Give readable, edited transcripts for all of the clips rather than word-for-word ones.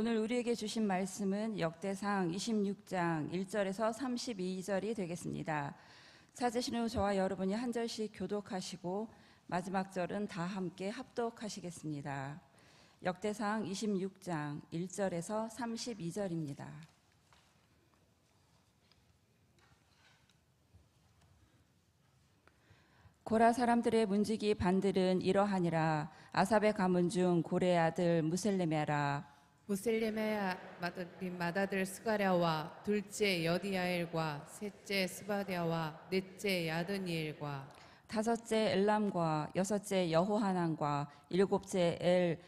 오늘 우리에게 주신 말씀은 역대상 26장 1절에서 32절이 되겠습니다. 찾으시는 저와 여러분이 한 절씩 교독하시고 마지막 절은 다 함께 합독하시겠습니다. 역대상 26장 1절에서 32절입니다. 고라 사람들의 문지기 반들은 이러하니라. 아삽의 가문 중 고레의 아들 무셀레메라. 무셀레메의 맏아들 스가랴와 둘째 여디야엘과 셋째 스바랴와 넷째 야드니엘과 다섯째 엘람과 여섯째 여호하난과 일곱째 엘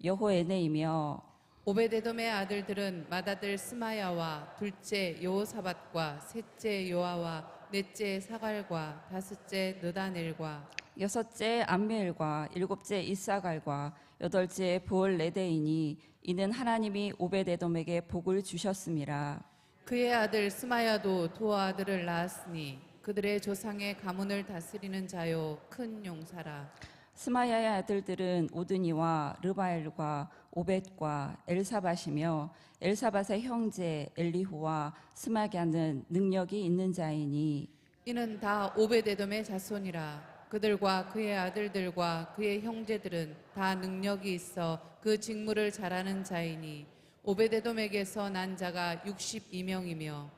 여호에네이며 오베데돔의 아들들은 맏아들 스마야와 둘째 여호사밧과 셋째 요아와 넷째 사갈과 다섯째 느다넬과 여섯째 암미엘과 일곱째 이사갈과 여덟째 부올레데이니 이는 하나님이 오베데돔에게 복을 주셨음이라. 그의 아들 스마야도 두 아들을 낳았으니 그들의 조상의 가문을 다스리는 자요 큰 용사라. 스마야의 아들들은 오드니와 르바엘과 오벳과 엘사밧이며 엘사밧의 형제 엘리후와 스마갸는 능력이 있는 자이니 이는 다 오베데돔의 자손이라. 그들과 그의 아들들과 그의 형제들은 다 능력이 있어 그 직무를 잘하는 자이니 오베데돔에게서 난 자가 62명이며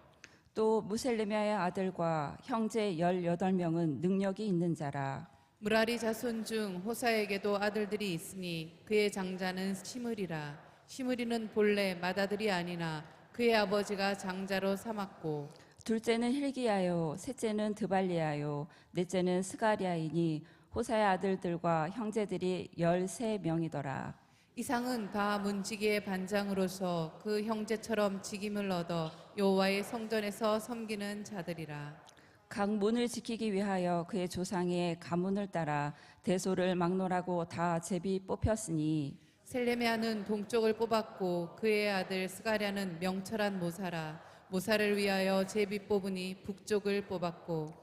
또 무셀레미아의 아들과 형제 18명은 능력이 있는 자라. 무라리 자손 중 호사에게도 아들들이 있으니 그의 장자는 시므리라. 시므리는 본래 맏아들이 아니나 그의 아버지가 장자로 삼았고 둘째는 힐기야요, 셋째는 드발리야요, 넷째는 스가랴이니 호사의 아들들과 형제들이 13명이더라. 이상은 다 문지기의 반장으로서 그 형제처럼 직임을 얻어 여호와의 성전에서 섬기는 자들이라. 각 문을 지키기 위하여 그의 조상의 가문을 따라 대소를 막론하고 다 제비 뽑혔으니 셀레메아는 동쪽을 뽑았고 그의 아들 스가랴는 명철한 모사라. 모사를 위하여 제비 뽑으니 북쪽을 뽑았고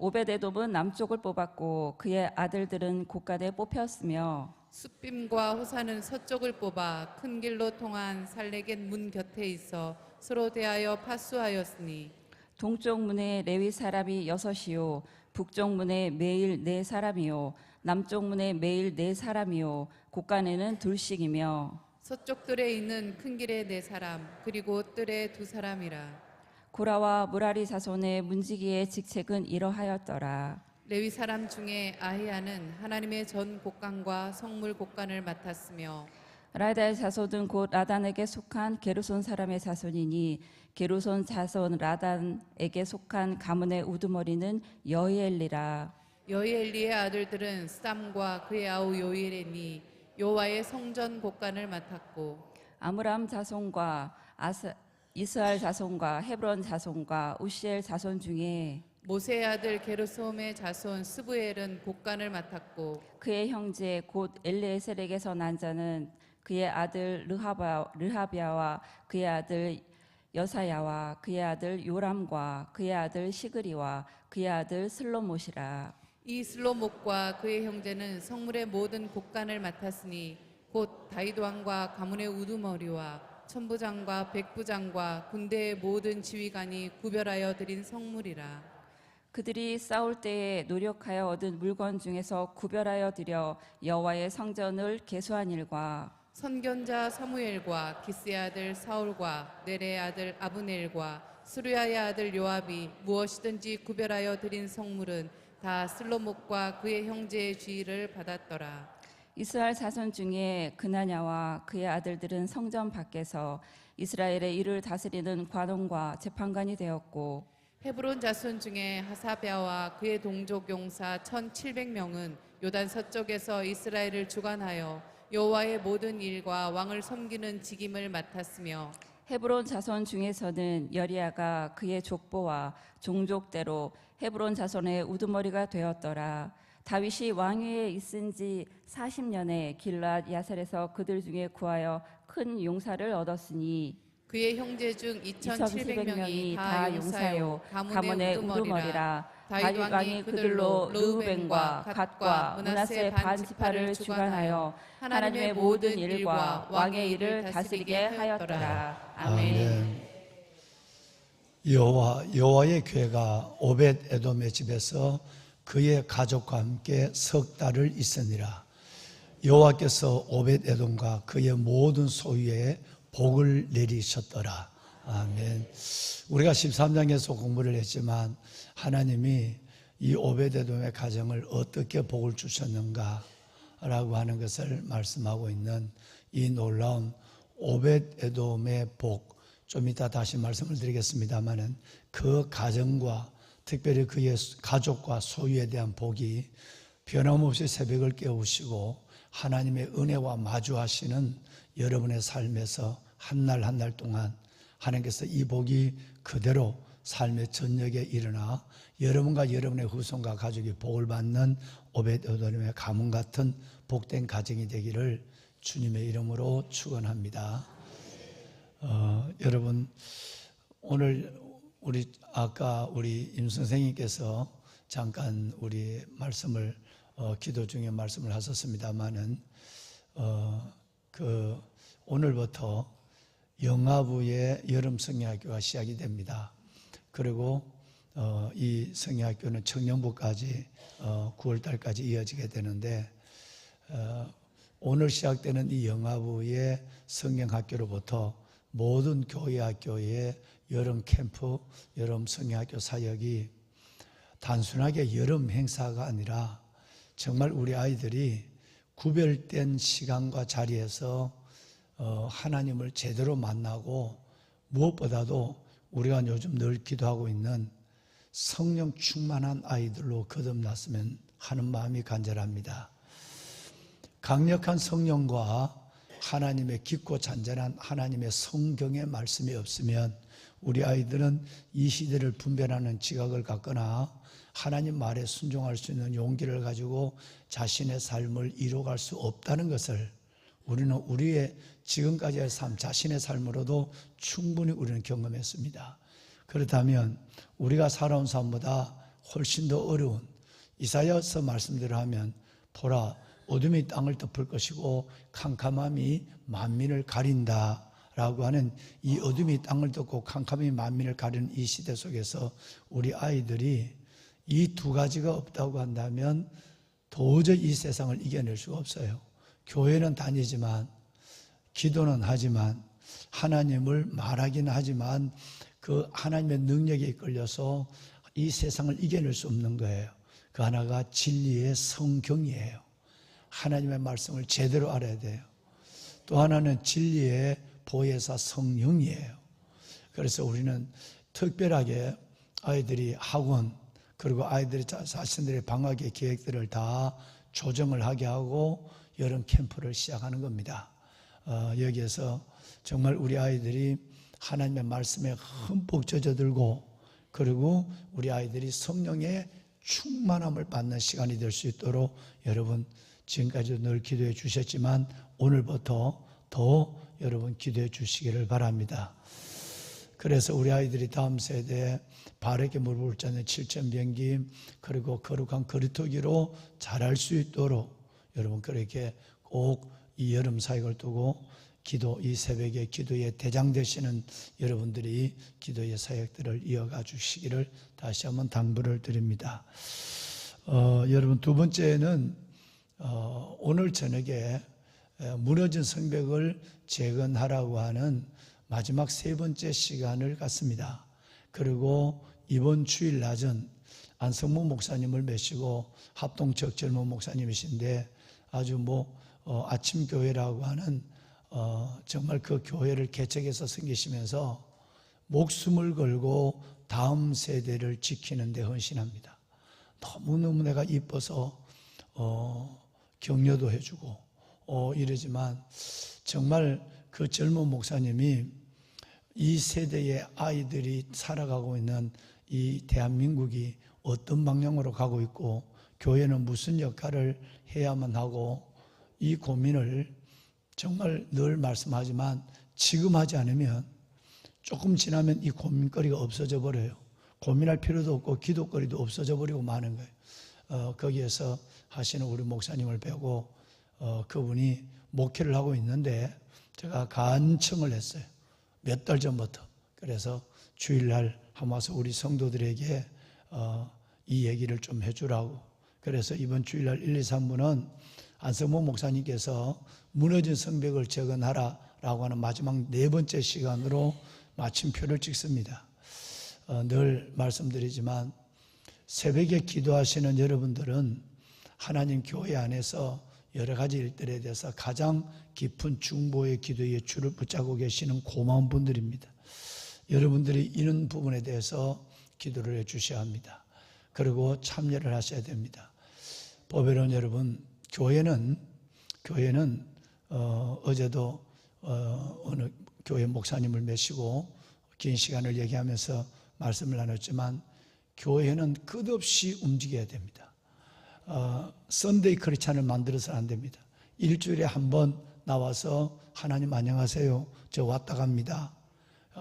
오베데돔은 남쪽을 뽑았고 그의 아들들은 곳간에 뽑혔으며 숫빔과 호사는 서쪽을 뽑아 큰 길로 통한 살레겟 문 곁에 있어 서로 대하여 파수하였으니 동쪽 문에 레위 사람이 6이요 북쪽 문에 매일 4사람이요 남쪽 문에 매일 4사람이요 곳간에는 둘씩이며 서쪽 뜰에 있는 큰 길에 4사람 그리고 뜰에 2사람이라. 고라와 무라리 자손의 문지기의 직책은 이러하였더라. 레위 사람 중에 아히야는 하나님의 전 곡간과 성물 곡간을 맡았으며 라다의 자손은 곧 라단에게 속한 게르손 사람의 자손이니 게르손 자손 라단에게 속한 가문의 우두머리는 여히엘리라. 여히엘리의 아들들은 스담과 그의 아우 요이엘이니 여호와의 성전 곡간을 맡았고 아므람 자손과 이스할 자손과 헤브론 자손과 우시엘 자손 중에 모세의 아들 게르솜의 자손 스부엘은 곡간을 맡았고 그의 형제 곧 엘리에셀에게서 난 자는 그의 아들 르하비아와 그의 아들 여사야와 그의 아들 요람과 그의 아들 시그리와 그의 아들 슬로못이라. 이 슬로목과 그의 형제는 성물의 모든 곡간을 맡았으니 곧 다윗 왕과 가문의 우두머리와 천부장과 백부장과 군대의 모든 지휘관이 구별하여 드린 성물이라. 그들이 싸울 때에 노력하여 얻은 물건 중에서 구별하여 드려 여호와의 성전을 계수한 일과 선견자 사무엘과 기스의 아들 사울과 넬의 아들 아브넬과 스루야의 아들 요압이 무엇이든지 구별하여 드린 성물은 다 슬로목과 그의 형제의 지휘를 받았더라. 이스라엘 자손 중에 그나냐와 그의 아들들은 성전 밖에서 이스라엘의 일을 다스리는 관원과 재판관이 되었고 헤브론 자손 중에 하사랴와 그의 동족 용사 1700명은 요단 서쪽에서 이스라엘을 주관하여 여호와의 모든 일과 왕을 섬기는 직임을 맡았으며 헤브론 자손 중에서는 여리야가 그의 족보와 종족대로 헤브론 자손의 우두머리가 되었더라. 다윗이 왕위에 있은 지 40년에 길랏 야셀에서 그들 중에 구하여 큰 용사를 얻었으니 그의 형제 중 2,700명이 2,700명이 다 다 용사요 용사요 가문의 우두머리라. 우두머리라. 다윗 왕이 그들로 르우벤과 갓과 므낫세 반 지파를 주관하여 하나님의 모든 일과 왕의 일을 다스리게 하였더라. 아멘. 여호와의 괴가 오벳 에돔의 집에서 그의 가족과 함께 석 달을 있으니라. 여호와께서 오벳 에돔과 그의 모든 소유에 복을 내리셨더라. 아멘. 우리가 13장에서 공부를 했지만 하나님이 이 오벳 에돔의 가정을 어떻게 복을 주셨는가 라고 하는 것을 말씀하고 있는 이 놀라운 오벳 에돔의 복, 좀 이따 다시 말씀을 드리겠습니다마는 그 가정과 특별히 그의 가족과 소유에 대한 복이 변함없이 새벽을 깨우시고 하나님의 은혜와 마주하시는 여러분의 삶에서 한 날 한 날 동안 하나님께서 이 복이 그대로 삶의 전역에 일어나 여러분과 여러분의 후손과 가족이 복을 받는 오벳 에돔의 가문 같은 복된 가정이 되기를 주님의 이름으로 축원합니다. 여러분, 오늘 아까 우리 임 선생님께서 잠깐 우리 말씀을 기도 중에 말씀을 하셨습니다만은 오늘부터 영아부의 여름 성경학교가 시작이 됩니다. 그리고 이 성경학교는 청년부까지 9월 달까지 이어지게 되는데 오늘 시작되는 이 영아부의 성경학교로부터 모든 교회 학교의 여름 캠프, 여름 성경학교 사역이 단순하게 여름 행사가 아니라 정말 우리 아이들이 구별된 시간과 자리에서 하나님을 제대로 만나고 무엇보다도 우리가 요즘 늘 기도하고 있는 성령 충만한 아이들로 거듭났으면 하는 마음이 간절합니다. 강력한 성령과 하나님의 깊고 잔잔한 하나님의 성경의 말씀이 없으면 우리 아이들은 이 시대를 분별하는 지각을 갖거나 하나님 말에 순종할 수 있는 용기를 가지고 자신의 삶을 이뤄갈 수 없다는 것을 우리는 우리의 지금까지의 삶, 자신의 삶으로도 충분히 우리는 경험했습니다. 그렇다면 우리가 살아온 삶보다 훨씬 더 어려운 이사야서 말씀대로 하면 보라 어둠이 땅을 덮을 것이고 캄캄함이 만민을 가린다 라고 하는 이 어둠이 땅을 덮고 캄캄함이 만민을 가리는 이 시대 속에서 우리 아이들이 이 두 가지가 없다고 한다면 도저히 이 세상을 이겨낼 수가 없어요. 교회는 다니지만 기도는 하지만 하나님을 말하기는 하지만 그 하나님의 능력에 이끌려서 이 세상을 이겨낼 수 없는 거예요. 그 하나가 진리의 성경이에요. 하나님의 말씀을 제대로 알아야 돼요. 또 하나는 진리의 보혜사 성령이에요. 그래서 우리는 특별하게 아이들이 학원 그리고 아이들이 자신들의 방학의 계획들을 다 조정을 하게 하고 여름 캠프를 시작하는 겁니다. 여기에서 정말 우리 아이들이 하나님의 말씀에 흠뻑 젖어들고 그리고 우리 아이들이 성령의 충만함을 받는 시간이 될 수 있도록 여러분 지금까지도 늘 기도해 주셨지만 오늘부터 더 여러분 기도해 주시기를 바랍니다. 그래서 우리 아이들이 다음 세대에 바르게 물을 자는 7,000병기 그리고 거룩한 거리토기로 자랄 수 있도록 여러분 그렇게 꼭 이 여름 사역을 두고 이 새벽에 기도의 대장 되시는 여러분들이 기도의 사역들을 이어가 주시기를 다시 한번 당부를 드립니다. 여러분 두 번째는 오늘 저녁에 무너진 성벽을 재건하라고 하는 마지막 세 번째 시간을 갖습니다. 그리고 이번 주일 낮은 안성모 목사님을 모시고 합동적 젊은 목사님이신데 아주 아침 교회라고 하는 정말 그 교회를 개척해서 섬기시면서 목숨을 걸고 다음 세대를 지키는 데 헌신합니다. 너무너무 내가 이뻐서 격려도 해주고 이러지만 정말 그 젊은 목사님이 이 세대의 아이들이 살아가고 있는 이 대한민국이 어떤 방향으로 가고 있고 교회는 무슨 역할을 해야만 하고 이 고민을 정말 늘 말씀하지만 지금 하지 않으면 조금 지나면 이 고민거리가 없어져 버려요. 고민할 필요도 없고 기도거리도 없어져 버리고 마는 거예요. 거기에서 하시는 우리 목사님을 뵈고 그분이 목회를 하고 있는데 제가 간청을 했어요. 몇 달 전부터. 그래서 주일날 한번 와서 우리 성도들에게 이 얘기를 좀 해주라고. 그래서 이번 주일날 1, 2, 3부는 안성모 목사님께서 무너진 성벽을 재건하라라고 하는 마지막 4번째 시간으로 마침표를 찍습니다. 늘 말씀드리지만 새벽에 기도하시는 여러분들은 하나님 교회 안에서 여러 가지 일들에 대해서 가장 깊은 중보의 기도의 줄을 붙잡고 계시는 고마운 분들입니다. 여러분들이 이런 부분에 대해서 기도를 해 주셔야 합니다. 그리고 참여를 하셔야 됩니다. 보배로운 여러분, 교회는 어제도 어느 교회 목사님을 모시고 긴 시간을 얘기하면서 말씀을 나눴지만 교회는 끝없이 움직여야 됩니다. 썬데이 크리스찬을 만들어서는 안 됩니다. 일주일에 한 번 나와서 하나님 안녕하세요, 저 왔다 갑니다,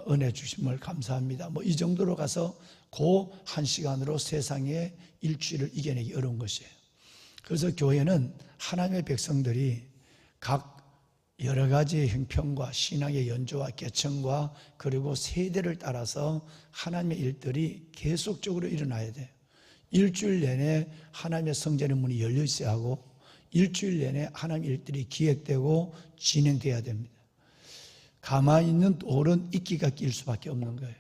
은혜 주심을 감사합니다, 뭐 이 정도로 가서 그 한 시간으로 세상의 일주일을 이겨내기 어려운 것이에요. 그래서 교회는 하나님의 백성들이 각 여러 가지의 형편과 신앙의 연조와 계층과 그리고 세대를 따라서 하나님의 일들이 계속적으로 일어나야 돼요. 일주일 내내 하나님의 성전의 문이 열려 있어야 하고 일주일 내내 하나님의 일들이 기획되고 진행돼야 됩니다. 가만히 있는 돌은 이끼가 낄 수밖에 없는 거예요.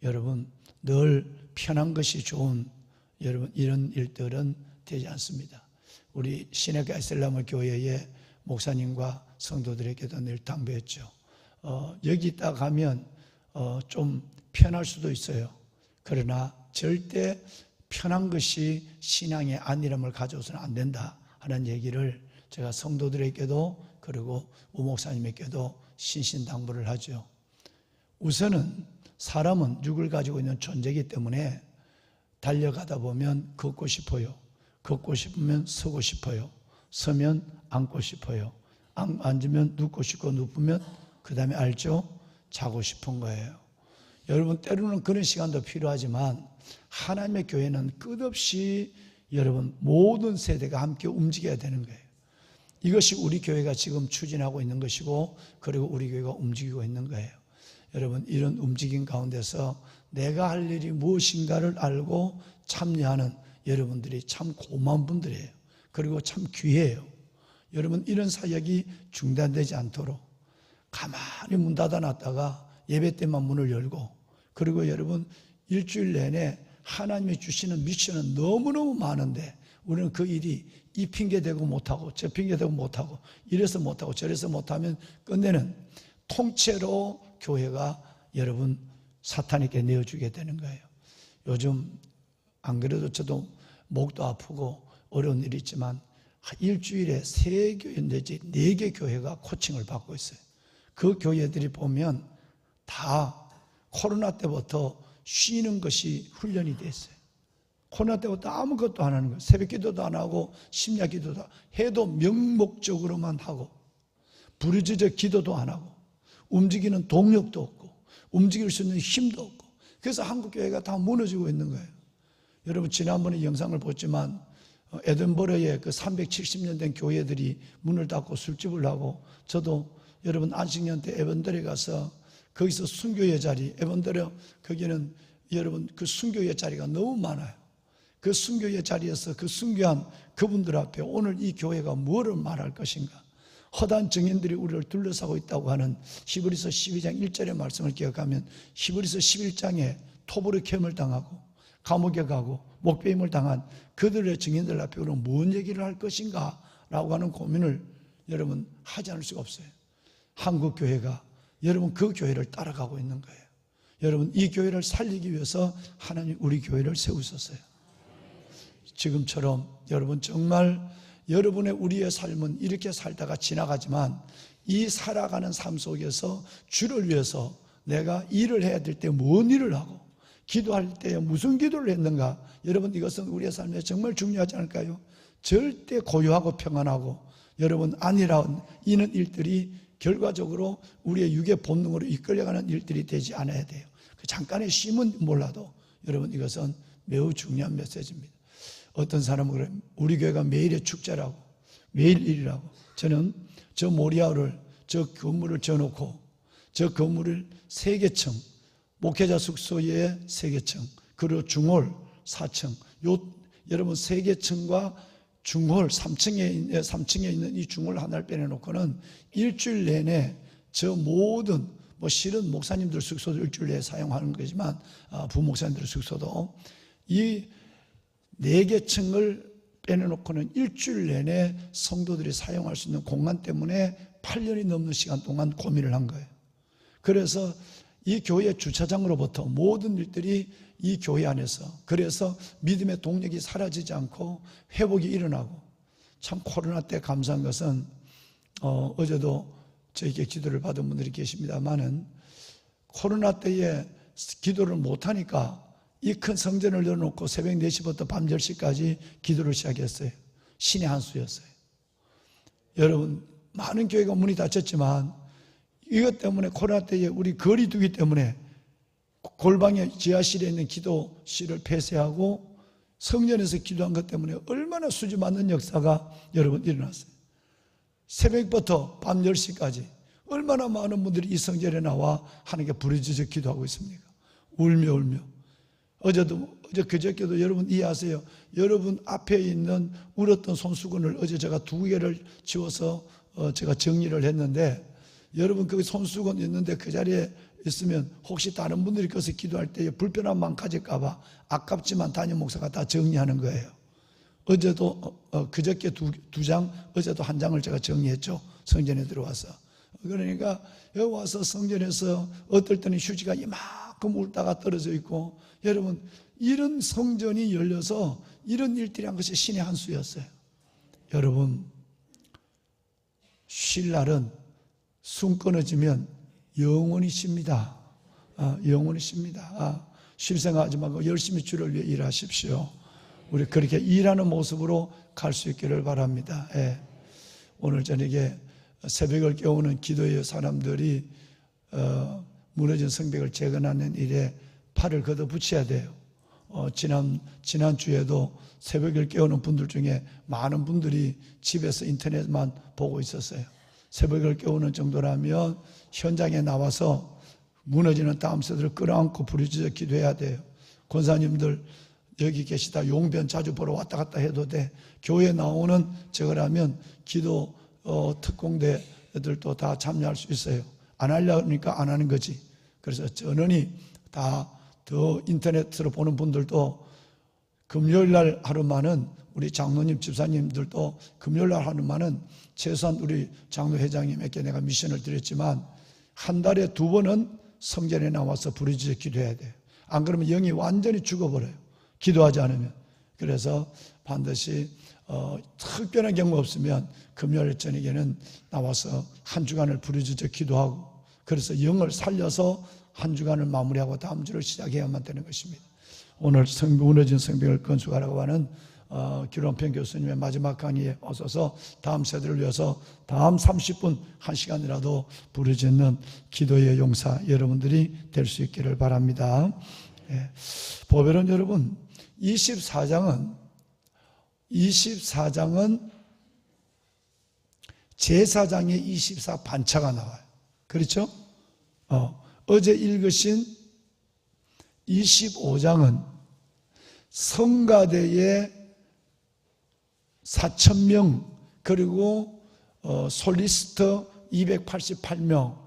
여러분, 늘 편한 것이 좋은 여러분 이런 일들은 되지 않습니다. 우리 시내가 이슬람 교회의 목사님과 성도들에게도 늘 당부했죠. 여기 있다 가면 좀 편할 수도 있어요. 그러나 절대 편한 것이 신앙의 안일함을 가져오서는 안 된다 하는 얘기를 제가 성도들에게도 그리고 우 목사님에게도 신신당부를 하죠. 우선은 사람은 육을 가지고 있는 존재이기 때문에 달려가다 보면 걷고 싶어요. 걷고 싶으면 서고 싶어요. 서면 앉고 싶어요. 앉으면 눕고 싶고 눕으면 그 다음에 알죠? 자고 싶은 거예요. 여러분, 때로는 그런 시간도 필요하지만 하나님의 교회는 끝없이 여러분 모든 세대가 함께 움직여야 되는 거예요. 이것이 우리 교회가 지금 추진하고 있는 것이고 그리고 우리 교회가 움직이고 있는 거예요. 여러분, 이런 움직임 가운데서 내가 할 일이 무엇인가를 알고 참여하는 여러분들이 참 고마운 분들이에요. 그리고 참 귀해요. 여러분, 이런 사역이 중단되지 않도록 가만히 문 닫아놨다가 예배 때만 문을 열고 그리고 여러분 일주일 내내 하나님이 주시는 미션은 너무너무 많은데 우리는 그 일이 이 핑계 대고 못하고 저 핑계 대고 못하고 이래서 못하고 저래서 못하면 끝내는 통째로 교회가 여러분 사탄에게 내어주게 되는 거예요. 요즘 안 그래도 저도 목도 아프고 어려운 일이 있지만 일주일에 3교회 내지 4개 교회가 코칭을 받고 있어요. 그 교회들이 보면 다 코로나 때부터 쉬는 것이 훈련이 됐어요. 코로나 때부터 아무것도 안 하는 거예요. 새벽 기도도 안 하고 심야 기도도 해도 명목적으로만 하고 부르짖어 기도도 안 하고 움직이는 동력도 없고 움직일 수 있는 힘도 없고 그래서 한국교회가 다 무너지고 있는 거예요. 여러분, 지난번에 영상을 봤지만 에든버러의 그 370년 된 교회들이 문을 닫고 술집을 하고 저도 여러분 안식년 때 에번더에 가서 거기서 순교의 자리, 에번더에 거기는 여러분 그 순교의 자리가 너무 많아요. 그 순교의 자리에서 그 순교한 그분들 앞에 오늘 이 교회가 뭐를 말할 것인가? 허다한 증인들이 우리를 둘러싸고 있다고 하는 히브리서 12장 1절의 말씀을 기억하면 히브리서 11장에 토브르켐을 당하고 감옥에 가고 목배임을 당한 그들의 증인들 앞에 우리는 뭔 얘기를 할 것인가 라고 하는 고민을 여러분 하지 않을 수가 없어요. 한국 교회가 여러분 그 교회를 따라가고 있는 거예요. 여러분, 이 교회를 살리기 위해서 하나님 우리 교회를 세우셨어요. 지금처럼 여러분 정말 여러분의 우리의 삶은 이렇게 살다가 지나가지만 이 살아가는 삶 속에서 주를 위해서 내가 일을 해야 될 때 뭔 일을 하고 기도할 때 무슨 기도를 했는가? 여러분, 이것은 우리의 삶에 정말 중요하지 않을까요? 절대 고요하고 평안하고 여러분 안일한 이런 일들이 결과적으로 우리의 육의 본능으로 이끌려가는 일들이 되지 않아야 돼요. 그 잠깐의 쉼은 몰라도 여러분 이것은 매우 중요한 메시지입니다. 어떤 사람은 그래요. 우리 교회가 매일의 축제라고, 매일 일이라고. 저는 저 모리아를, 저 건물을 지어놓고 저 건물을 3개층, 목회자 숙소에 3개층, 그리고 중홀 4층, 여러분 3개층과 중홀 3층에 있는 이 중홀 하나를 빼내놓고는 일주일 내내 저 모든 실은 목사님들 숙소도 일주일 내에 사용하는 거지만 부목사님들 숙소도 이 4개 층을 빼내놓고는 일주일 내내 성도들이 사용할 수 있는 공간 때문에 8년이 넘는 시간 동안 고민을 한 거예요. 그래서 이 교회 주차장으로부터 모든 일들이 이 교회 안에서, 그래서 믿음의 동력이 사라지지 않고 회복이 일어나고, 참 코로나 때 감사한 것은 어제도 저에게 기도를 받은 분들이 계십니다만은 코로나 때에 기도를 못하니까 이 큰 성전을 열어놓고 새벽 4시부터 밤 10시까지 기도를 시작했어요. 신의 한 수였어요. 여러분, 많은 교회가 문이 닫혔지만 이것 때문에 코로나 때에 우리 거리 두기 때문에 골방에 지하실에 있는 기도실을 폐쇄하고 성전에서 기도한 것 때문에 얼마나 수지 맞는 역사가 여러분 일어났어요. 새벽부터 밤 10시까지 얼마나 많은 분들이 이 성전에 나와 하나님께 부르짖어 기도하고 있습니까? 울며 어제 그저께도 여러분 이해하세요. 여러분 앞에 있는 울었던 손수건을 어제 제가 2개를 지워서 제가 정리를 했는데, 여러분 그 손수건 있는데 그 자리에 있으면 혹시 다른 분들이 거기서 기도할 때에 불편함만 가질까 봐 아깝지만 담임 목사가 다 정리하는 거예요. 어제도 그저께 2장, 어제도 1장을 제가 정리했죠. 성전에 들어와서. 그러니까 여기 와서 성전에서 어떨 때는 휴지가 이만큼 울다가 떨어져 있고, 여러분 이런 성전이 열려서 이런 일들이 한 것이 신의 한 수였어요. 여러분, 쉴 날은 숨 끊어지면 영원히 쉽니다. 영원히 쉽니다. 쉴 생각하지 말고 열심히 주를 위해 일하십시오. 우리 그렇게 일하는 모습으로 갈 수 있기를 바랍니다. 예. 오늘 저녁에 새벽을 깨우는 기도의 사람들이 무너진 성벽을 재건하는 일에 팔을 걷어붙여야 돼요. 지난주에도 새벽을 깨우는 분들 중에 많은 분들이 집에서 인터넷만 보고 있었어요. 새벽을 깨우는 정도라면 현장에 나와서 무너지는 다음새들을 끌어안고 부르짖어 기도해야 돼요. 권사님들 여기 계시다 용변 자주 보러 왔다 갔다 해도 돼. 교회 나오는 저거라면 기도 특공대들도 다 참여할 수 있어요. 안 하려니까 안 하는 거지. 그래서 전원이 다 더 인터넷으로 보는 분들도 금요일 날 하루만은, 우리 장로님 집사님들도 금요일 날 하루만은 최소한 우리 장로회장님에게 내가 미션을 드렸지만 한 달에 2번은 성전에 나와서 부르짖어 기도해야 돼요. 안 그러면 영이 완전히 죽어버려요. 기도하지 않으면. 그래서 반드시 특별한 경우 없으면 금요일 저녁에는 나와서 한 주간을 부르짖어 기도하고, 그래서 영을 살려서 한 주간을 마무리하고 다음 주를 시작해야만 되는 것입니다. 오늘 무너진 성벽을 건축하라고 하는 기론편 교수님의 마지막 강의에 오셔서 다음 세대를 위해서 다음 30분 1시간이라도 부르짖는 기도의 용사 여러분들이 될 수 있기를 바랍니다. 예. 보배론 여러분, 24장은 제사장의 24 반차가 나와요. 그렇죠? 어제 읽으신 25장은 성가대의 4,000명 그리고 솔리스터 288명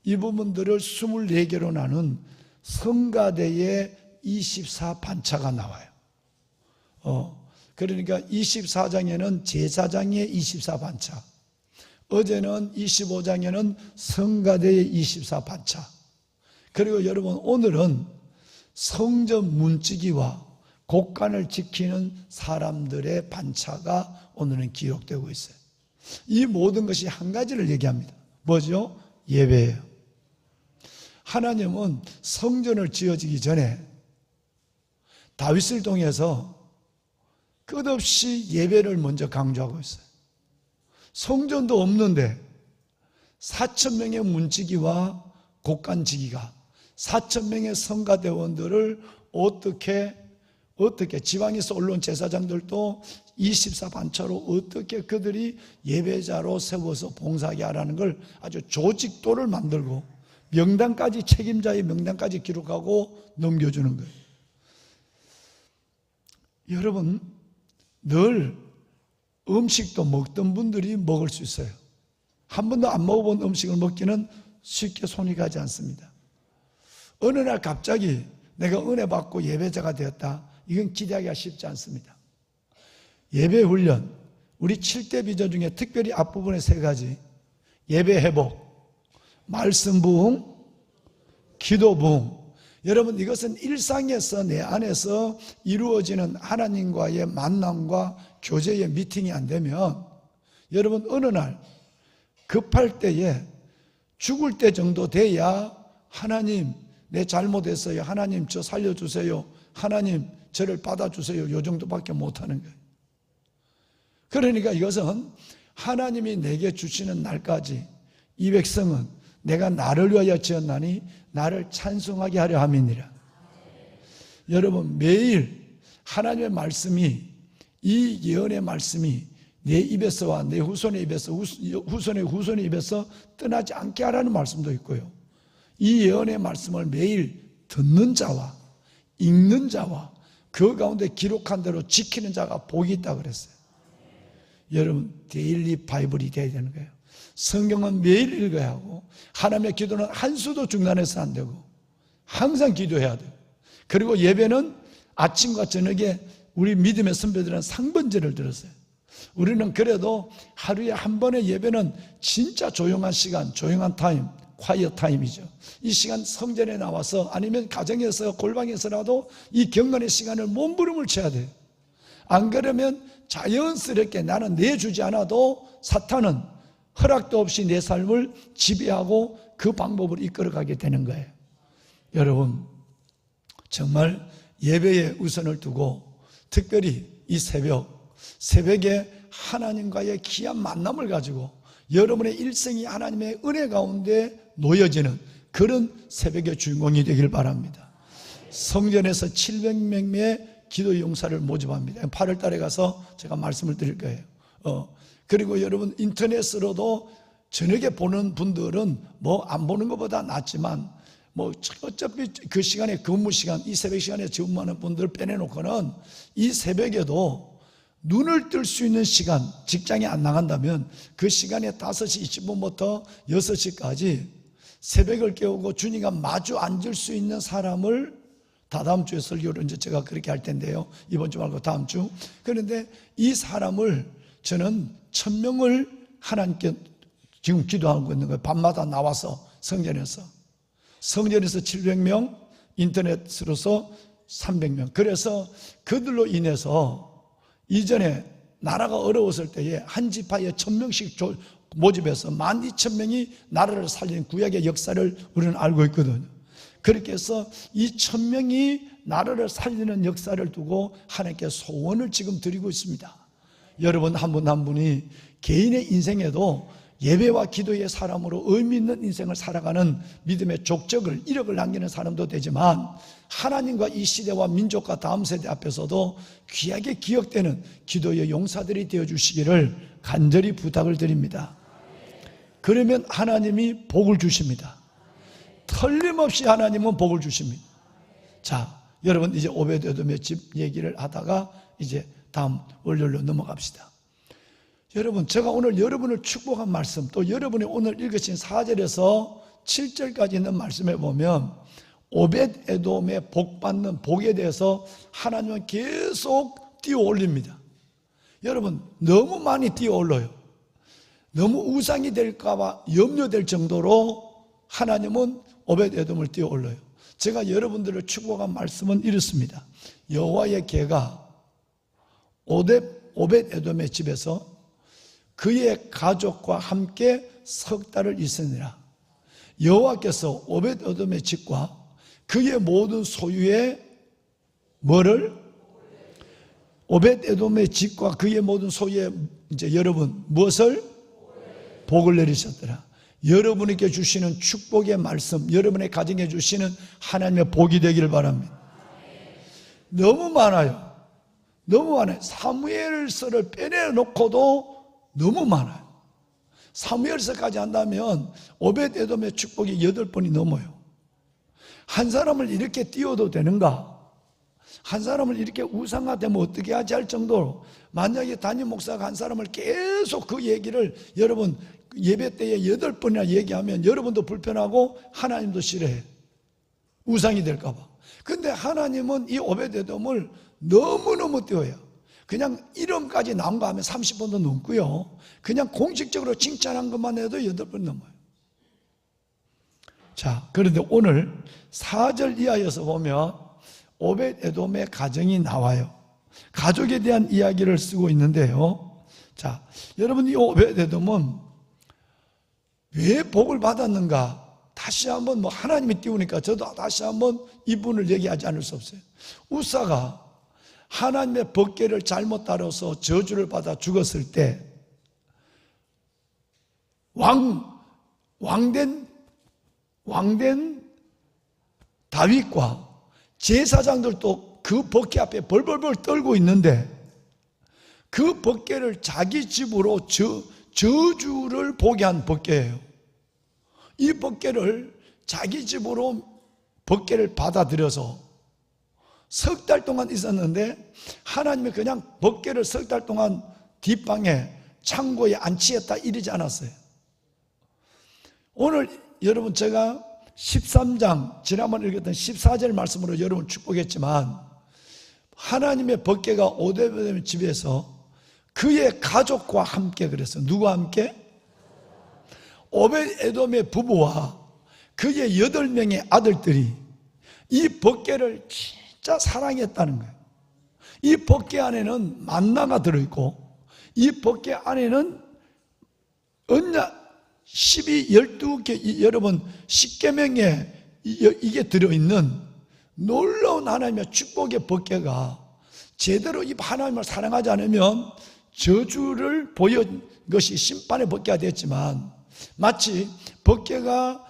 이 부분들을 24개로 나눈 성가대의 24 반차가 나와요. 그러니까 24장에는 제사장의 24 반차, 어제는 25장에는 성가대의 24 반차, 그리고 여러분 오늘은 성전 문지기와 곡간을 지키는 사람들의 반차가 오늘은 기록되고 있어요. 이 모든 것이 한 가지를 얘기합니다. 뭐죠? 예배예요. 하나님은 성전을 지어지기 전에 다윗을 통해서 끝없이 예배를 먼저 강조하고 있어요. 성전도 없는데 4,000명의 문지기와 곡간지기가 4,000명의 성가대원들을 어떻게 지방에서 올라온 제사장들도 24반차로 어떻게 그들이 예배자로 세워서 봉사하게 하라는 걸 아주 조직도를 만들고 명단까지, 책임자의 명단까지 기록하고 넘겨주는 거예요. 여러분, 늘 음식도 먹던 분들이 먹을 수 있어요. 한 번도 안 먹어본 음식을 먹기는 쉽게 손이 가지 않습니다. 어느 날 갑자기 내가 은혜 받고 예배자가 되었다, 이건 기대하기가 쉽지 않습니다. 예배 훈련, 우리 7대 비전 중에 특별히 앞부분에 3가지, 예배 회복, 말씀 부흥, 기도 부흥. 여러분, 이것은 일상에서 내 안에서 이루어지는 하나님과의 만남과 교제의 미팅이 안 되면 여러분 어느 날 급할 때에 죽을 때 정도 돼야 하나님 내 잘못했어요, 하나님 저 살려주세요, 하나님 저를 받아주세요, 요 정도밖에 못하는 거예요. 그러니까 이것은 하나님이 내게 주시는 날까지 이 백성은 내가 나를 위하여 지었나니 나를 찬송하게 하려 함이니라. 여러분, 매일 하나님의 말씀이, 이 예언의 말씀이 내 입에서와 내 후손의 입에서, 후손의 입에서 떠나지 않게 하라는 말씀도 있고요, 이 예언의 말씀을 매일 듣는 자와 읽는 자와 그 가운데 기록한 대로 지키는 자가 복이 있다고 그랬어요. 여러분, 데일리 바이블이 돼야 되는 거예요. 성경은 매일 읽어야 하고, 하나님의 기도는 한 수도 중단해서 안 되고 항상 기도해야 돼요. 그리고 예배는 아침과 저녁에 우리 믿음의 선배들은 상번제를 들었어요. 우리는 그래도 하루에 한 번의 예배는 진짜 조용한 시간, 조용한 타임, 콰이어 타임이죠. 이 시간 성전에 나와서 아니면 가정에서 골방에서라도 이 경건의 시간을 몸부림을 쳐야 돼요. 안 그러면 자연스럽게 나는 내주지 않아도 사탄은 허락도 없이 내 삶을 지배하고 그 방법으로 이끌어가게 되는 거예요. 여러분, 정말 예배에 우선을 두고 특별히 이 새벽에 하나님과의 귀한 만남을 가지고 여러분의 일생이 하나님의 은혜 가운데 놓여지는 그런 새벽의 주인공이 되길 바랍니다. 성전에서 700명의 기도 용사를 모집합니다. 8월 달에 가서 제가 말씀을 드릴 거예요. 그리고 여러분, 인터넷으로도 저녁에 보는 분들은 뭐 안 보는 것보다 낫지만 뭐 어차피 그 시간에 근무 시간, 이 새벽 시간에 근무하는 분들 빼내놓고는 이 새벽에도 눈을 뜰 수 있는 시간, 직장에 안 나간다면 그 시간에 5시 20분부터 6시까지 새벽을 깨우고 주님과 마주 앉을 수 있는 사람을, 다다음 주에 설교를 이제 제가 그렇게 할 텐데요, 이번 주 말고 다음 주. 그런데 이 사람을 저는 1000명을 하나님께 지금 기도하고 있는 거예요. 밤마다 나와서 성전에서 700명, 인터넷으로서 300명. 그래서 그들로 인해서 이전에 나라가 어려웠을 때에 한 지파에 1000명씩 모집해서 12,000명이 나라를 살린 구약의 역사를 우리는 알고 있거든요. 그렇게 해서 이 1000명이 나라를 살리는 역사를 두고 하나님께 소원을 지금 드리고 있습니다. 여러분 한 분 한 분이 개인의 인생에도 예배와 기도의 사람으로 의미 있는 인생을 살아가는 믿음의 족적을, 이력을 남기는 사람도 되지만 하나님과 이 시대와 민족과 다음 세대 앞에서도 귀하게 기억되는 기도의 용사들이 되어주시기를 간절히 부탁을 드립니다. 그러면 하나님이 복을 주십니다. 틀림없이 하나님은 복을 주십니다. 자, 여러분 이제 오벳에돔의 집 얘기를 하다가 이제 다음 월요일로 넘어갑시다. 여러분, 제가 오늘 여러분을 축복한 말씀, 또 여러분이 오늘 읽으신 4절에서 7절까지 있는 말씀에 보면 오벳에돔의 복받는 복에 대해서 하나님은 계속 띄워 올립니다. 여러분, 너무 많이 띄워 올려요. 너무 우상이 될까 봐 염려될 정도로 하나님은 오벳에돔을 띄워 올려요. 제가 여러분들을 축복한 말씀은 이렇습니다. 여호와의 개가 오벳에돔의 집에서 그의 가족과 함께 석 달을 있으니라. 여호와께서 오벳에돔의 집과 그의 모든 소유에 뭐를? 오벳에돔의 집과 그의 모든 소유에 이제 여러분 무엇을? 복을 내리셨더라. 여러분에게 주시는 축복의 말씀, 여러분의 가정에 주시는 하나님의 복이 되기를 바랍니다. 너무 많아요. 너무 많아요. 사무엘서를 빼내놓고도 너무 많아요. 사무엘서까지 한다면 오벳에돔의 축복이 8번이 넘어요. 한 사람을 이렇게 띄워도 되는가? 한 사람을 이렇게 우상화되면 어떻게 하지 할 정도로, 만약에 담임 목사가 한 사람을 계속 그 얘기를 여러분 예배 때에 8번이나 얘기하면 여러분도 불편하고 하나님도 싫어해. 우상이 될까 봐. 근데 하나님은 이 오벳에돔을 너무너무 띄워요. 그냥 이름까지 나온 거 하면 30번도 넘고요. 그냥 공식적으로 칭찬한 것만 해도 8번 넘어요. 자, 그런데 오늘 4절 이하에서 보면 오벳에돔의 가정이 나와요. 가족에 대한 이야기를 쓰고 있는데요. 자, 여러분, 이 오벳에돔은 왜 복을 받았는가? 다시 한번 하나님이 띄우니까 저도 다시 한번 이분을 얘기하지 않을 수 없어요. 우사가 하나님의 법궤를 잘못 따라서 저주를 받아 죽었을 때 왕된 다윗과 제사장들도 그 법궤 앞에 벌벌벌 떨고 있는데 그 법궤를 자기 집으로 저주를 보게 한 법궤예요. 이 법궤를 자기 집으로 법궤를 받아들여서 석 달 동안 있었는데 하나님이 그냥 법궤를 석 달 동안 뒷방에 창고에 안치했다 이러지 않았어요. 오늘 여러분 제가 13장 지난번에 읽었던 14절 말씀으로 여러분 축복했지만 하나님의 법궤가 오벳에돔 집에서 그의 가족과 함께 그랬어요. 누구와 함께? 오벳에돔의 부부와 그의 8명의 아들들이 이 법궤를 진짜 사랑했다는 거예요. 이 법궤 안에는 만나가 들어있고 이 법궤 안에는 언약 12, 12개 여러분 10계명에 이게 들어있는 놀라운 하나님의 축복의 법궤가 제대로 이 하나님을 사랑하지 않으면 저주를 보인 것이 심판의 법궤가 됐지만 마치 법궤가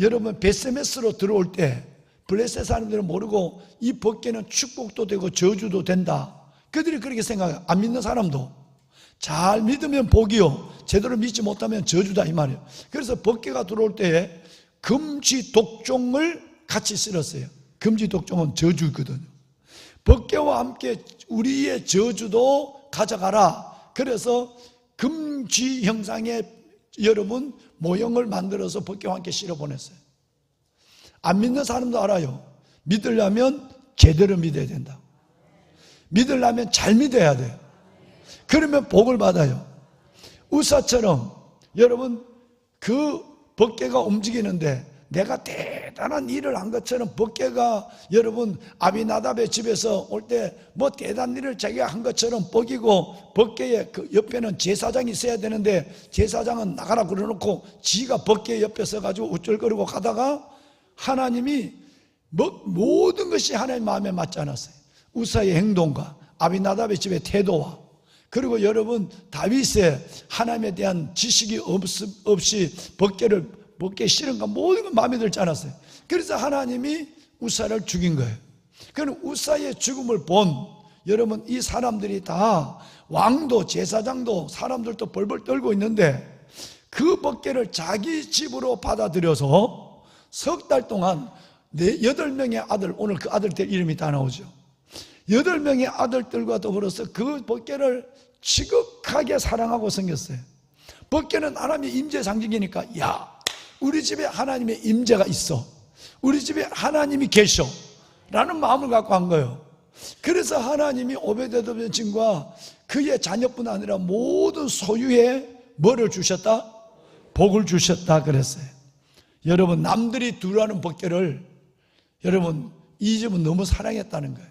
여러분 베세메스로 들어올 때 블레셋 사람들은 모르고 이 법궤는 축복도 되고 저주도 된다. 그들이 그렇게 생각해요. 안 믿는 사람도 잘 믿으면 복이요 제대로 믿지 못하면 저주다 이 말이에요. 그래서 법궤가 들어올 때에 금지 독종을 같이 실었어요. 금지 독종은 저주거든요. 법궤와 함께 우리의 저주도 가져가라. 그래서 금지 형상의 여러분 모형을 만들어서 법궤와 함께 실어 보냈어요. 안 믿는 사람도 알아요. 믿으려면 제대로 믿어야 된다. 믿으려면 잘 믿어야 돼요. 그러면 복을 받아요. 우사처럼 여러분 그 법궤가 움직이는데 내가 대단한 일을 한 것처럼 법궤가 여러분 아비나답의 집에서 올 때 뭐 대단한 일을 자기가 한 것처럼 뻑이고 법궤의 그 옆에는 제사장이 있어야 되는데 제사장은 나가라 그러놓고 지가 법궤 옆에 서가지고 우쭐거리고 가다가 하나님이 모든 것이 하나님 마음에 맞지 않았어요. 우사의 행동과 아비나답의 집의 태도와 그리고 여러분 다윗의 하나님에 대한 지식이 없이 법궤 실은 거 모든 건 마음에 들지 않았어요. 그래서 하나님이 우사를 죽인 거예요. 그럼 우사의 죽음을 본 여러분 이 사람들이 다 왕도 제사장도 사람들도 벌벌 떨고 있는데 그 법궤를 자기 집으로 받아들여서 석 달 동안 8명의 아들, 오늘 그 아들들 이름이 다 나오죠. 8명의 아들들과 더불어서 그 법궤를 지극하게 사랑하고 섬겼어요. 법궤는 하나님의 임재 상징이니까 야 우리 집에 하나님의 임재가 있어, 우리 집에 하나님이 계셔 라는 마음을 갖고 한 거예요. 그래서 하나님이 오벳에돔의 집과 그의 자녀뿐 아니라 모든 소유에 뭐를 주셨다? 복을 주셨다 그랬어요. 여러분 남들이 두려워하는 법궤를 여러분 이 집은 너무 사랑했다는 거예요.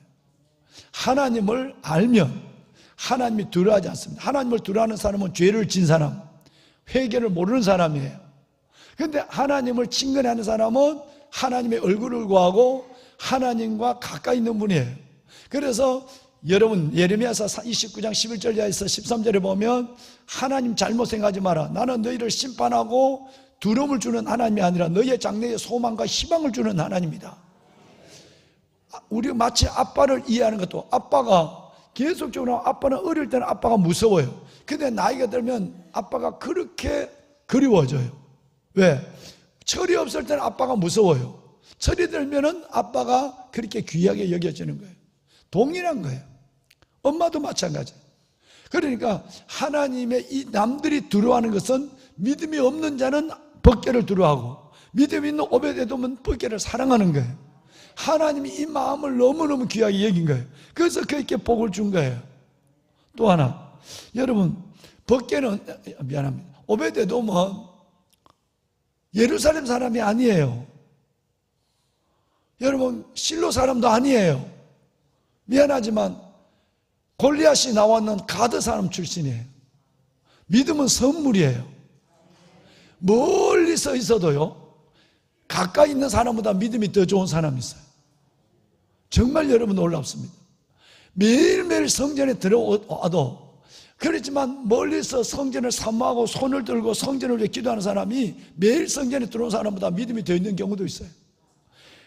하나님을 알면 하나님이 두려워하지 않습니다. 하나님을 두려워하는 사람은 죄를 진 사람, 회개를 모르는 사람이에요. 그런데 하나님을 친근해하는 사람은 하나님의 얼굴을 구하고 하나님과 가까이 있는 분이에요. 그래서 여러분 예레미야서 29장 11절에서 13절에 보면 하나님 잘못 생각하지 마라. 나는 너희를 심판하고 두려움을 주는 하나님이 아니라 너의 장래에 소망과 희망을 주는 하나님이다. 우리가 마치 아빠를 이해하는 것도, 아빠가 계속적으로, 아빠는 어릴 때는 아빠가 무서워요. 근데 나이가 들면 아빠가 그렇게 그리워져요. 왜? 철이 없을 때는 아빠가 무서워요. 철이 들면은 아빠가 그렇게 귀하게 여겨지는 거예요. 동일한 거예요. 엄마도 마찬가지. 그러니까 하나님의 이 남들이 두려워하는 것은 믿음이 없는 자는 벗개를 두려워하고 믿음이 있는 오벳에돔은 벗개를 사랑하는 거예요. 하나님이 이 마음을 너무너무 귀하게 여긴 거예요. 그래서 그렇게 복을 준 거예요. 또 하나, 여러분, 벗개는, 미안합니다, 오벳에돔은 예루살렘 사람이 아니에요. 여러분, 실로 사람도 아니에요. 미안하지만 골리앗이 나왔는 가드 사람 출신이에요. 믿음은 선물이에요. 멀리 서 있어도요, 가까이 있는 사람보다 믿음이 더 좋은 사람이 있어요. 정말 여러분 놀랍습니다. 매일매일 성전에 들어와도, 그렇지만 멀리서 성전을 사모하고 손을 들고 성전을 위해 기도하는 사람이 매일 성전에 들어온 사람보다 믿음이 더 있는 경우도 있어요.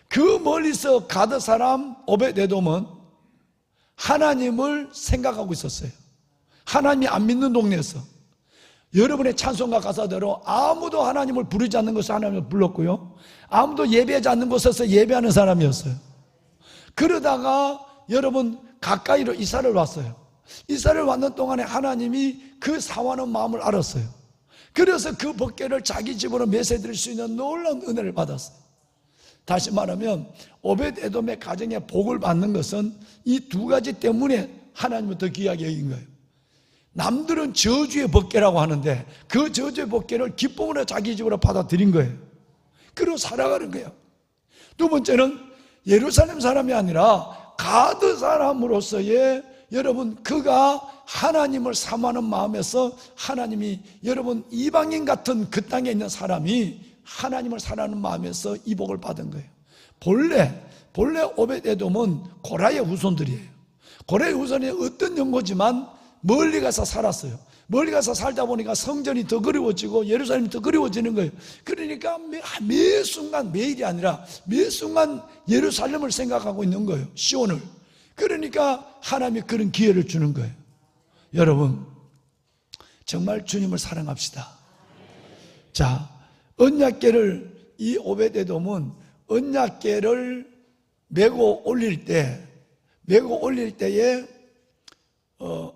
그 멀리서 가드 사람 오벳에돔은 하나님을 생각하고 있었어요. 하나님이 안 믿는 동네에서 여러분의 찬송가 가사대로 아무도 하나님을 부르지 않는 곳에서 하나님을 불렀고요, 아무도 예배하지 않는 곳에서 예배하는 사람이었어요. 그러다가 여러분 가까이로 이사를 왔어요. 이사를 왔는 동안에 하나님이 그 사모하는 마음을 알았어요. 그래서 그 벗개를 자기 집으로 메세드릴 수 있는 놀라운 은혜를 받았어요. 다시 말하면 오벳에돔의 가정에 복을 받는 것은 이 두 가지 때문에 하나님은 더 귀하게 여긴 거예요. 남들은 저주의 벗개라고 하는데 그 저주의 벗개를 기쁨으로 자기 집으로 받아들인 거예요. 그리고 살아가는 거예요. 두 번째는 예루살렘 사람이 아니라 가드 사람으로서의, 여러분, 그가 하나님을 사모하는 마음에서 하나님이, 여러분, 이방인 같은 그 땅에 있는 사람이 하나님을 사랑하는 마음에서 이 복을 받은 거예요. 본래 오벳에돔은 고라의 후손들이에요. 고라의 후손이 어떤 연고지만 멀리 가서 살았어요. 멀리 가서 살다 보니까 성전이 더 그리워지고 예루살렘이 더 그리워지는 거예요. 그러니까 매 순간, 매일이 아니라 매 순간 예루살렘을 생각하고 있는 거예요. 시온을. 그러니까 하나님이 그런 기회를 주는 거예요. 여러분, 정말 주님을 사랑합시다. 자, 언약궤를, 이 오벳에돔은 언약궤를 메고 올릴 때에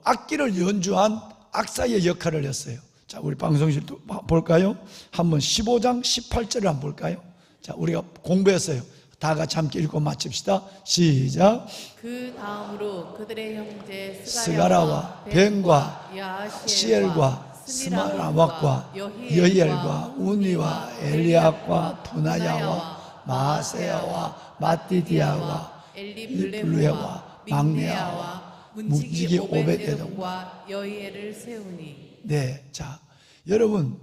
악기를 연주한 악사의 역할을 했어요. 자, 우리 방송실 볼까요? 한번 15장 18절을 한번 볼까요? 자, 우리가 공부했어요. 다 같이 함께 읽고 마칩시다. 시작. 그 다음으로 그들의 형제 스가라와 벤과 야시엘과 스마라왁과 여히엘과 우니와 엘리압과 분하야와 마세야와 마띠디아와 엘리블레와 막내야와 문지기 오벳에돔과 여히엘을 세우니. 네, 자, 여러분,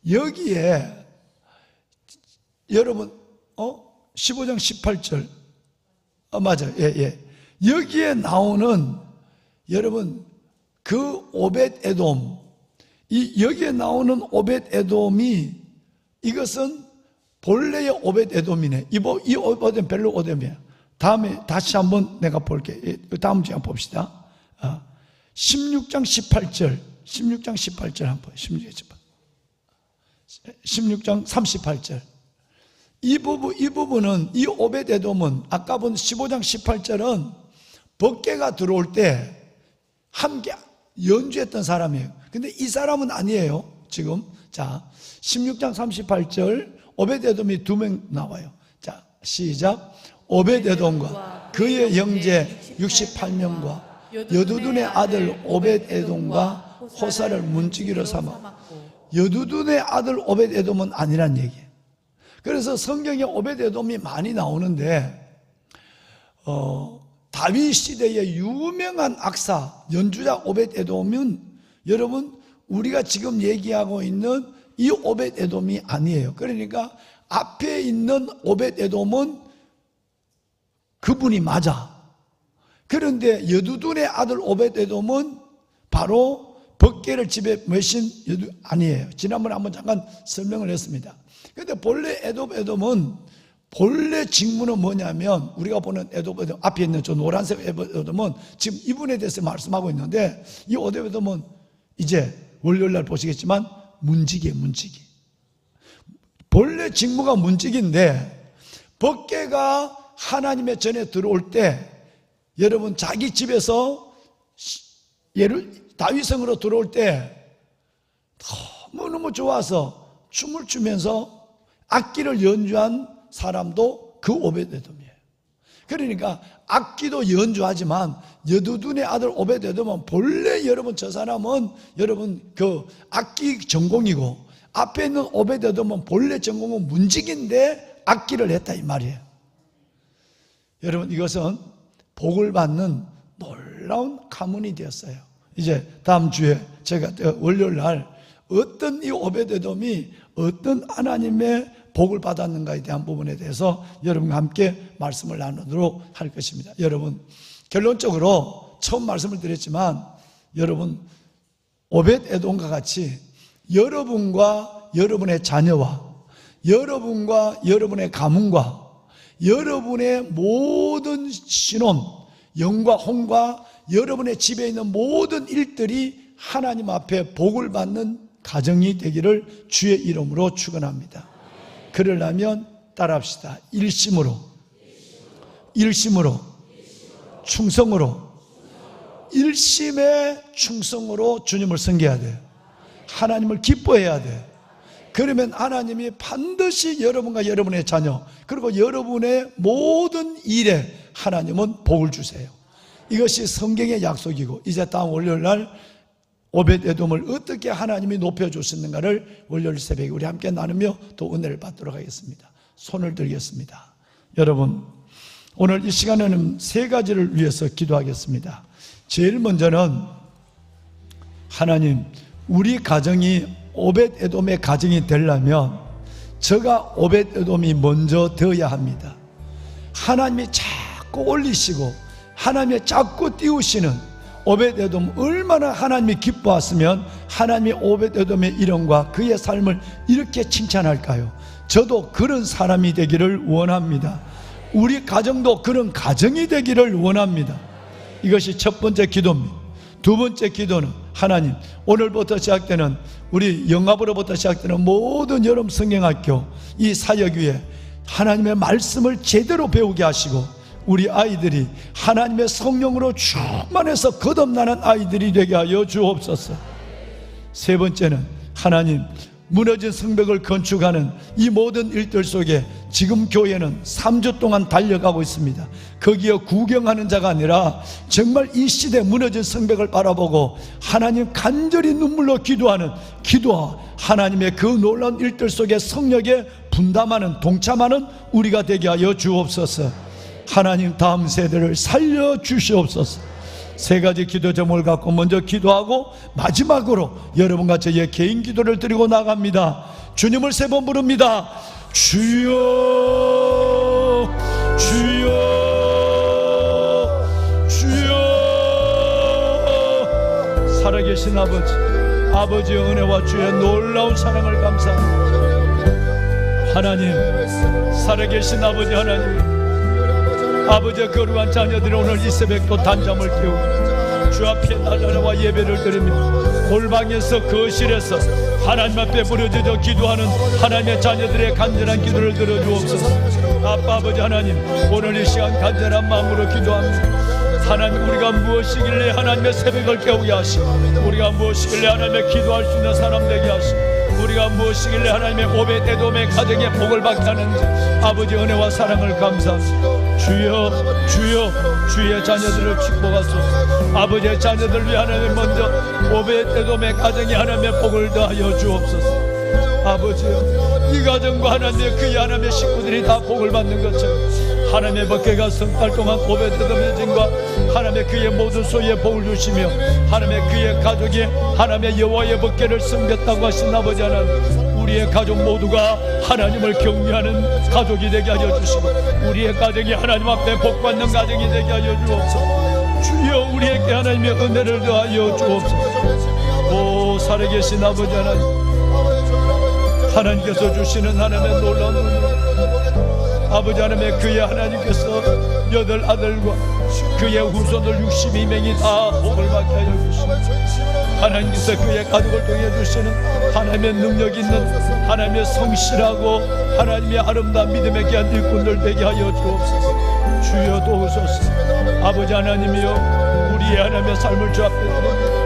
여기에 15장 18절, 맞아요. 예. 여기에 나오는, 여러분, 그 오벳에돔, 여기에 나오는 오벳에돔이, 이것은 본래의 오벳에돔이네. 이 오벳은 별로 오벳이야. 다음에 다시 한번 내가 볼게. 다음 주에 한번 봅시다. 16장 18절 한번, 16장 38절. 이 부분은, 이 오벳에돔은 아까 본 15장 18절은 벗개가 들어올 때 함께 연주했던 사람이에요. 근데 이 사람은 아니에요, 지금. 자, 16장 38절, 오벳에돔이 두 명 나와요. 자, 시작. 오벳에돔과 그의 형제 68명과 여두둔의 아들 오벳에돔과 호사를 문지기로 삼아. 여두둔의 아들 오벳에돔은 아니란 얘기예요. 그래서 성경에 오벳에돔이 많이 나오는데, 다윗 시대의 유명한 악사, 연주자 오벳에돔은, 여러분, 우리가 지금 얘기하고 있는 이 오벳에돔이 아니에요. 그러니까 앞에 있는 오벳에돔은 그분이 맞아. 그런데 여두둔의 아들 오벳에돔은 바로 법궤를 집에 메신 여도 아니에요. 지난번에 한번 잠깐 설명을 했습니다. 그런데 본래 에돔은 본래 직무는 뭐냐면, 우리가 보는 에돔 앞에 있는 저 노란색 에돔은 지금 이분에 대해서 말씀하고 있는데, 이 에돔은 이제 월요일날 보시겠지만 문지기예요. 문지기. 본래 직무가 문지기인데, 법궤가 하나님의 전에 들어올 때, 여러분 자기 집에서 다윗성으로 들어올 때 너무너무 좋아서 춤을 추면서 악기를 연주한 사람도 그 오벳에돔이에요. 그러니까 악기도 연주하지만 여두둔의 아들 오벳에돔은 본래 여러분 저 사람은 여러분 그 악기 전공이고, 앞에 있는 오벳에돔은 본래 전공은 문지기인데 악기를 했다 이 말이에요. 여러분 이것은 복을 받는 놀라운 가문이 되었어요. 이제 다음 주에 제가 월요일 날 어떤 이 오벳에돔이 어떤 하나님의 복을 받았는가에 대한 부분에 대해서 여러분과 함께 말씀을 나누도록 할 것입니다. 여러분 결론적으로 처음 말씀을 드렸지만, 여러분 오벳에돔과 같이 여러분과 여러분의 자녀와 여러분과 여러분의 가문과 여러분의 모든 신혼, 영과 혼과 여러분의 집에 있는 모든 일들이 하나님 앞에 복을 받는 가정이 되기를 주의 이름으로 축원합니다. 그러려면 따라합시다. 일심으로, 충성으로, 일심의 충성으로 주님을 섬겨야 돼요. 하나님을 기뻐해야 돼요. 그러면 하나님이 반드시 여러분과 여러분의 자녀, 그리고 여러분의 모든 일에 하나님은 복을 주세요. 이것이 성경의 약속이고, 이제 다음 월요일 날 오벳에돔을 어떻게 하나님이 높여주셨는가를 월요일 새벽에 우리 함께 나누며 또 은혜를 받도록 하겠습니다. 손을 들겠습니다. 여러분 오늘 이 시간에는 세 가지를 위해서 기도하겠습니다. 제일 먼저는 하나님, 우리 가정이 오벳에돔의 가정이 되려면 저가 오벳에돔이 먼저 되어야 합니다. 하나님이 자꾸 올리시고 하나님이 자꾸 띄우시는 오벳에돔, 얼마나 하나님이 기뻐하시면 하나님이 오벳에돔의 이름과 그의 삶을 이렇게 칭찬할까요? 저도 그런 사람이 되기를 원합니다. 우리 가정도 그런 가정이 되기를 원합니다. 이것이 첫 번째 기도입니다. 두 번째 기도는 하나님, 오늘부터 시작되는 우리 영합으로부터 시작되는 모든 여름 성경학교 이 사역 위에 하나님의 말씀을 제대로 배우게 하시고 우리 아이들이 하나님의 성령으로 충만해서 거듭나는 아이들이 되게 하여 주옵소서. 세 번째는 하나님, 무너진 성벽을 건축하는 이 모든 일들 속에 지금 교회는 3주 동안 달려가고 있습니다. 거기에 구경하는 자가 아니라 정말 이 시대 무너진 성벽을 바라보고 하나님 간절히 눈물로 기도하는 기도와 하나님의 그 놀라운 일들 속에 성령에 분담하는, 동참하는 우리가 되게 하여 주옵소서. 하나님, 다음 세대를 살려주시옵소서. 세 가지 기도 제목을 갖고 먼저 기도하고 마지막으로 여러분과 저의 개인 기도를 드리고 나갑니다. 주님을 세 번 부릅니다. 주여, 주여, 주여. 살아계신 아버지, 아버지의 은혜와 주의 놀라운 사랑을 감사합니다. 하나님, 살아계신 아버지 하나님, 아버지의 거룩한 자녀들이 오늘 이 새벽도 단잠을 깨우고 주 앞에 나라와 예배를 드리며 골방에서 거실에서 하나님 앞에 부르짖어 기도하는 하나님의 자녀들의 간절한 기도를 들어주옵소서. 아빠 아버지 하나님, 오늘 이 시간 간절한 마음으로 기도합니다. 하나님, 우리가 무엇이길래 하나님의 새벽을 깨우게 하시고, 우리가 무엇이길래 하나님의 기도할 수 있는 사람 되게 하시고, 우리가 무엇이길래 하나님의 오벳에돔의 가정에 복을 받게 하는지 아버지 은혜와 사랑을 감사합니다. 주여, 주여, 주의 자녀들을 축복하소서. 아버지의 자녀들 위해 하나님 먼저 오벳에돔의 가정에 하나님의 복을 더하여 주옵소서. 아버지여, 이 가정과 하나님의 그의 하나님의 식구들이 다 복을 받는 것처럼 하나님의 법궤가 성달 동안 오벳에돔의 집과 하나님의 그의 모든 소유에 복을 주시며 하나님의 그의 가족이 하나님의 여호와의 법궤를 섬겼다고 하신 아버지 하나님, 우리의 가족 모두가 하나님을 경외하는 가족이 되게 하여 주시고 우리의 가정이 하나님 앞에 복받는 가정이 되게 하여 주옵소서. 주여, 우리에게 하나님의 은혜를 더하여 주옵소서. 오 살아계신 아버지 하나님, 하나님께서 주시는 하나님의 놀라운 은혜, 아버지 하나님의 그의 하나님께서 8 아들과 그의 후손들 62명이 다 복을 받게 하여 주시고, 하나님께서 그의 가족을 통해 주시는 하나님의 능력 있는 하나님의 성실하고 하나님의 아름다운 믿음의 귀한 일꾼들 되게 하여 주옵소서. 주여 도우소서. 아버지 하나님이여, 우리의 하나님의 삶을 주 앞에 드립니다.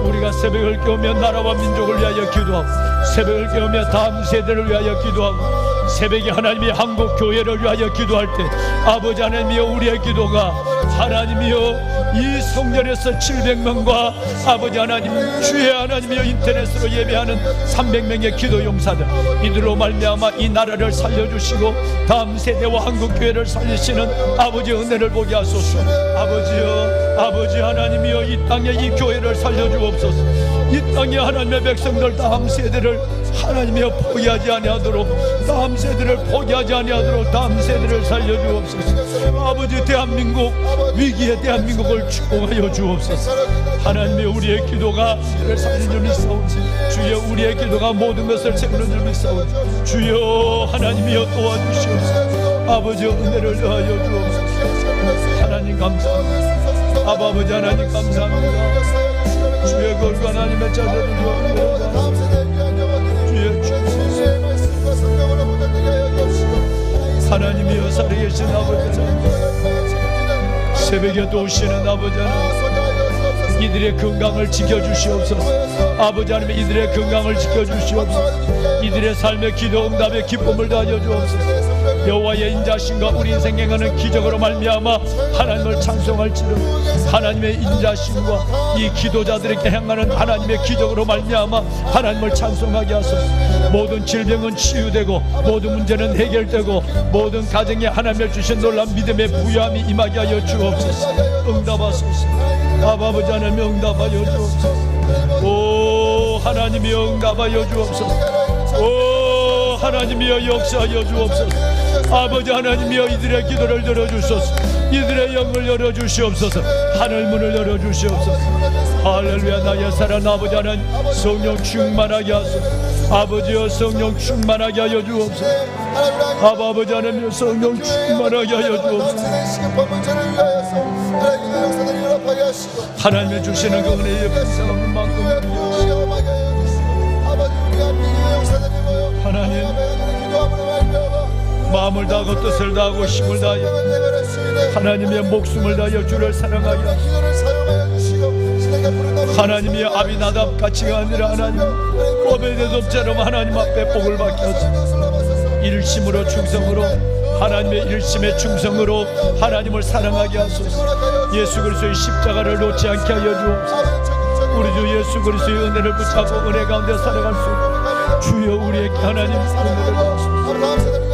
우리가 새벽을 깨우며 나라와 민족을 위하여 기도하고, 새벽을 깨우며 다음 세대를 위하여 기도하고, 새벽에 하나님의 한국 교회를 위하여 기도할 때 아버지 하나님이여, 우리의 기도가 하나님이여 이 성전에서 700명과 아버지 하나님 주의 하나님이여 인터넷으로 예배하는 300명의 기도 용사들, 이들로 말미암아 이 나라를 살려주시고 다음 세대와 한국 교회를 살리시는 아버지의 은혜를 보게 하소서. 아버지여, 아버지 하나님이여, 이 땅에 이 교회를 살려주옵소서. 이 땅에 하나님의 백성들 다음 세대를 하나님이여 포기하지 아니하도록, 다음 세대를 포기하지 아니하도록 다음 세대를 살려주옵소서. 아버지, 대한민국 위기의 대한민국을 축복하여 주옵소서. 하나님이여, 우리의 기도가 우리를 살리는 줄 믿사오니, 주여 우리의 기도가 모든 것을 채우는 줄 믿사오니, 주여 하나님이여 도와주시옵소서. 아버지 은혜를 더하여 주옵소서. 하나님 감사합니다. 아버지 하나님 감사합니다. 주의 거룩한 하나님의 자녀들이여 은혜를 더하옵소서. 주의 주옵소서. 하나님이여 살아계신 아버지 하나님, 새벽에 도우시는 아버지 하나님, 이들의 건강을 지켜주시옵소서. 아버지 하나님, 이들의 건강을 지켜주시옵소서. 이들의 삶의 기도 응답의 기쁨을 더하여 주옵소서. 여호와의 인자심과 우리 인생 행하는 기적으로 말미암아 하나님을 찬송할지로, 하나님의 인자심과 이 기도자들에게 행하는 하나님의 기적으로 말미암아 하나님을 찬송하게 하소서. 모든 질병은 치유되고 모든 문제는 해결되고 모든 가정에 하나님을 주신 놀라운 믿음의 부유함이 임하게 하여 주옵소서. 응답하소서. 아버지 하나님 응답하여 주옵소서. 오 하나님이여 응답하여 주옵소서. 오 하나님이여 역사하여 주옵소서. 아버지 하나님이여, 이들의 기도를 들어주소서. 이들의 영을 열어주시옵소서. 하늘문을 열어주시옵소서. 할렐루야. 나의 사랑 아버지 하나님, 성령 충만하게 하소서. 아버지여, 성령 충만하게 하여 주옵소서. 아버지 하나님이여, 성령 충만하게 하여 주옵소서. 하나님의 주시는 그 은혜의 불쌍한 만큼 하나님, 마음을 다하고 뜻을 다하고 힘을 다하여 하나님의 목숨을 다하여 주를 사랑하게 하시고, 하나님이 아비나답 같이가 아니라 하나님 오베데돔처럼 하나님 앞에 복을 받게 하소서. 일심으로 충성으로, 하나님의 일심의 충성으로 하나님을 사랑하게 하소서. 예수 그리스도의 십자가를 놓지 않게 하여 주옵소서. 우리 주 예수 그리스도의 은혜를 붙잡고 은혜 가운데 살아갈 수 있는 주여 우리에게 하나님 은혜를 주옵소서.